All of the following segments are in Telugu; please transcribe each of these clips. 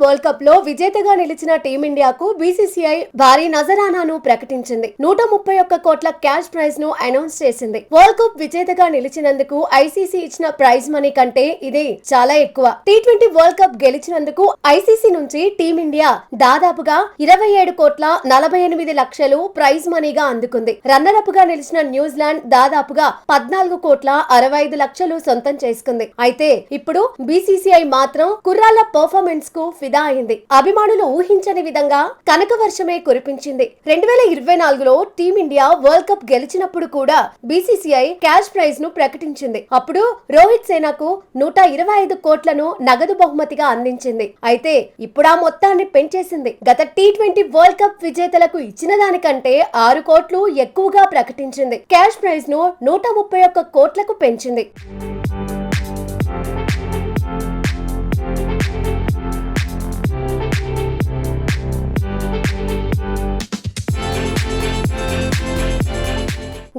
వరల్డ్ కప్ లో విజేతగా నిలిచిన టీమిండియాకు బీసీసీఐ భారీ నజరానాను ప్రకటించింది. 131 కోట్ల క్యాష్ ప్రైజ్ ను అనౌన్స్ చేసింది. వరల్డ్ కప్ విజేతగా నిలిచినందుకు ఐసీసీ ఇచ్చిన ప్రైజ్ మనీ కంటే ఇది చాలా ఎక్కువ. టీ20 వరల్డ్ కప్ గెలిచినందుకు ఐసీసీ నుంచి టీమిండియా దాదాపుగా 27 కోట్ల 48 లక్షలు ప్రైజ్ మనీగా అందుకుంది. రన్నర్ అప్ గా నిలిచిన న్యూజిలాండ్ దాదాపుగా 14 కోట్ల 65 లక్షలు సొంతం చేసుకుంది. అయితే ఇప్పుడు బీసీసీఐ మాత్రం కుర్రాళ్ల పర్ఫార్మెన్స్ కు ఫిదా అయింది. అభిమానులు ఊహించని విధంగా కనక వర్షమే కురిపించింది. 2024లో టీమిండియా వరల్డ్ కప్ గెలిచినప్పుడు కూడా బీసీసీఐ క్యాష్ ప్రైజ్ ను ప్రకటించింది. అప్పుడు రోహిత్ సేనాకు 125 కోట్లను నగదు బహుమతిగా అందించింది. అయితే ఇప్పుడు ఆ మొత్తాన్ని పెంచేసింది. గత టీ20 వరల్డ్ కప్ విజేతలకు ఇచ్చిన దానికంటే 6 కోట్లు ఎక్కువగా ప్రకటించింది. క్యాష్ ప్రైజ్ ను 131 కోట్లకు పెంచింది.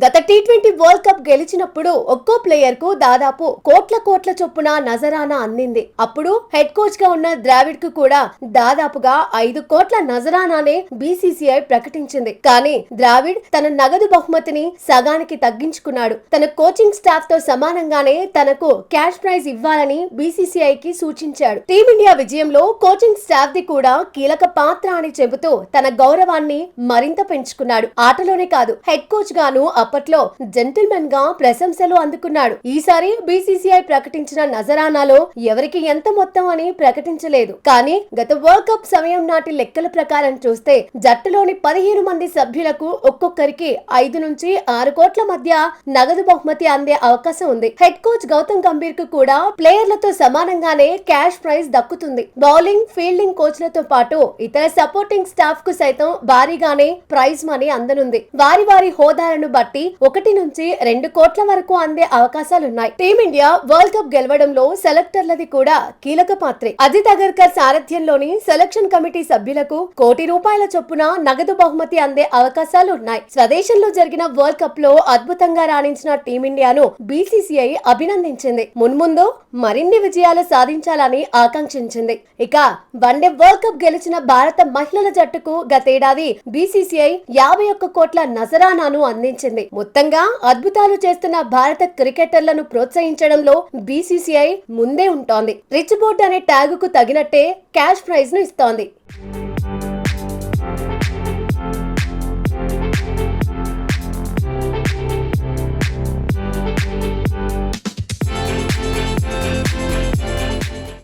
గత టీ20 వరల్డ్ కప్ గెలిచినప్పుడు ఒక్కో ప్లేయర్ కు దాదాపు కోట్ల చొప్పున నజరానా అందింది. అప్పుడు హెడ్ కోచ్ గా ఉన్న ద్రావిడ్ కు కూడా దాదాపుగా 5 కోట్ల నజరానానే బీసీసీఐ ప్రకటించింది. కానీ ద్రావిడ్ తన నగదు బహుమతిని సగానికి తగ్గించుకున్నాడు. తన కోచింగ్ స్టాఫ్ తో సమానంగానే తనకు క్యాష్ ప్రైజ్ ఇవ్వాలని బీసీసీఐకి సూచించాడు. టీమిండియా విజయంలో కోచింగ్ స్టాఫ్ ది కూడా కీలక పాత్ర అని చెబుతూ తన గౌరవాన్ని మరింత పెంచుకున్నాడు. ఆటలోనే కాదు, హెడ్ కోచ్ గాను అప్పట్లో జెంటిల్మెన్ గా ప్రశంసలు అందుకున్నాడు. ఈసారి బీసీసీఐ ప్రకటించిన నజరానాలో ఎవరికి ఎంత మొత్తం అని ప్రకటించలేదు. కానీ గత వరల్డ్ కప్ సమయం నాటి లెక్కల ప్రకారం చూస్తే జట్టులోని 15 మంది సభ్యులకు ఒక్కొక్కరికి 5 నుంచి 6 కోట్ల మధ్య నగదు బహుమతి అందే అవకాశం ఉంది. హెడ్ కోచ్ గౌతమ్ గంభీర్ కు కూడా ప్లేయర్లతో సమానంగానే క్యాష్ ప్రైజ్ దక్కుతుంది. బౌలింగ్, ఫీల్డింగ్ కోచ్లతో పాటు ఇతర సపోర్టింగ్ స్టాఫ్ కు సైతం భారీగానే ప్రైజ్ మనీ అందనుంది. వారి హోదాలను బట్టి 1 నుంచి 2 కోట్ల వరకు అందే అవకాశాలున్నాయి. టీమిండియా వరల్డ్ కప్ గెలవడంలో సెలెక్టర్లది కూడా కీలక పాత్రే. అజిత్ అగర్కర్ సారథ్యంలోని సెలక్షన్ కమిటీ సభ్యులకు ₹1 కోటి చొప్పున నగదు బహుమతి అందే అవకాశాలు ఉన్నాయి. స్వదేశంలో జరిగిన వరల్డ్ కప్ లో అద్భుతంగా రాణించిన టీమిండియాను బీసీసీఐ అభినందించింది. మున్ముందు మరిన్ని విజయాలు సాధించాలని ఆకాంక్షించింది. ఇక వన్డే వరల్డ్ కప్ గెలిచిన భారత మహిళల జట్టుకు గతేడాది బీసీసీఐ 51 కోట్ల నజరానాను అందించింది. మొత్తంగా అద్భుతాలు చేస్తున్న భారత క్రికెటర్లను ప్రోత్సహించడంలో బీసీసీఐ ముందే ఉంటోంది. రిచ్ బోర్డ్ అనే ట్యాగుకు తగినట్టే క్యాష్ ప్రైజ్ ను ఇస్తోంది.